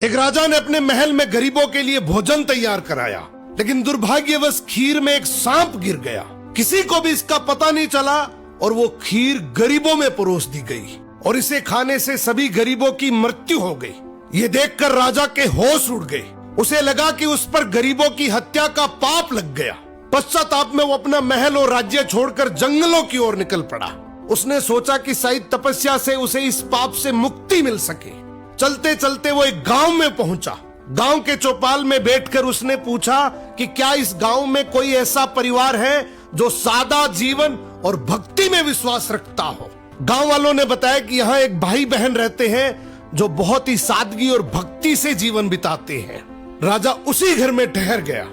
एक राजा ने अपने महल में गरीबों के लिए भोजन तैयार कराया, लेकिन दुर्भाग्यवश खीर में एक सांप गिर गया। किसी को भी इसका पता नहीं चला और वो खीर गरीबों में परोस दी गई और इसे खाने से सभी गरीबों की मृत्यु हो गई। ये देखकर राजा के होश उड़ गए। उसे लगा कि उस पर गरीबों की हत्या का पाप लग गया। पश्चाताप में वो अपना महल और राज्य छोड़कर जंगलों की ओर निकल पड़ा। उसने सोचा कि शायद तपस्या से उसे इस पाप से मुक्ति मिल सके। चलते चलते वो एक गांव में पहुंचा। गांव के चौपाल में बैठकर उसने पूछा कि क्या इस गांव में कोई ऐसा परिवार है जो सादा जीवन और भक्ति में विश्वास रखता हो। गांव वालों ने बताया कि यहाँ एक भाई बहन रहते हैं जो बहुत ही सादगी और भक्ति से जीवन बिताते हैं। राजा उसी घर में ठहर गया।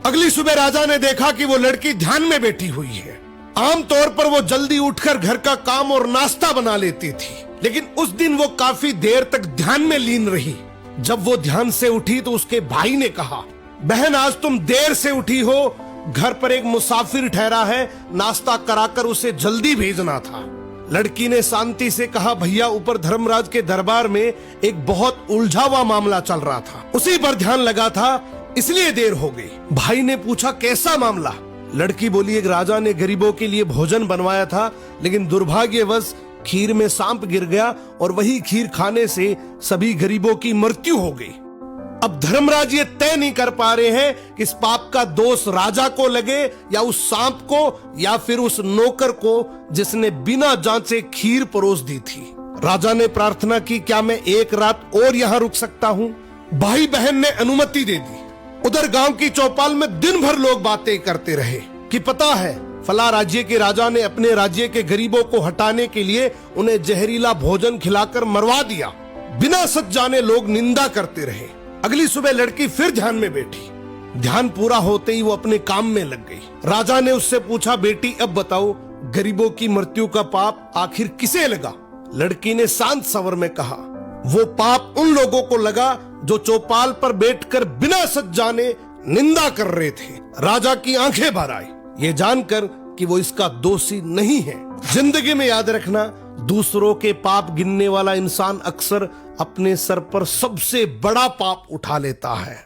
अगली सुबह राजा ने देखा कि वो लड़की ध्यान में बैठी हुई है। आमतौर पर वो जल्दी उठकर घर का काम और नाश्ता बना लेती थी, लेकिन उस दिन वो काफी देर तक ध्यान में लीन रही। जब वो ध्यान से उठी तो उसके भाई ने कहा, बहन आज तुम देर से उठी हो, घर पर एक मुसाफिर ठहरा है, नाश्ता कराकर उसे जल्दी भेजना था। लड़की ने शांति से कहा, भैया ऊपर धर्मराज के दरबार में एक बहुत उलझा हुआ मामला चल रहा था, उसी पर ध्यान लगा था, इसलिए देर हो गई। भाई ने पूछा, कैसा मामला? लड़की बोली, एक राजा ने गरीबों के लिए भोजन बनवाया था, लेकिन दुर्भाग्यवश खीर में सांप गिर गया और वही खीर खाने से सभी गरीबों की मृत्यु हो गई। अब धर्मराज ये तय नहीं कर पा रहे हैं कि इस पाप का दोष राजा को लगे या उस सांप को या फिर उस नौकर को जिसने बिना जांचे खीर परोस दी थी। राजा ने प्रार्थना की, क्या मैं एक रात और यहाँ रुक सकता हूँ? भाई बहन ने अनुमति दे दी। उधर गांव की चौपाल में दिन भर लोग बातें करते रहे कि पता है फला राज्य के राजा ने अपने राज्य के गरीबों को हटाने के लिए उन्हें जहरीला भोजन खिलाकर मरवा दिया। बिना सच जाने लोग निंदा करते रहे। अगली सुबह लड़की फिर ध्यान में बैठी। ध्यान पूरा होते ही वो अपने काम में लग गई। राजा ने उससे पूछा, बेटी अब बताओ गरीबों की मृत्यु का पाप आखिर किसे लगा? लड़की ने शांत स्वर में कहा, वो पाप उन लोगों को लगा जो चौपाल पर बैठकर बिना सच जाने निंदा कर रहे थे। राजा की आंखें भर आई, ये जानकर कि वो इसका दोषी नहीं है। जिंदगी में याद रखना, दूसरों के पाप गिनने वाला इंसान अक्सर अपने सर पर सबसे बड़ा पाप उठा लेता है।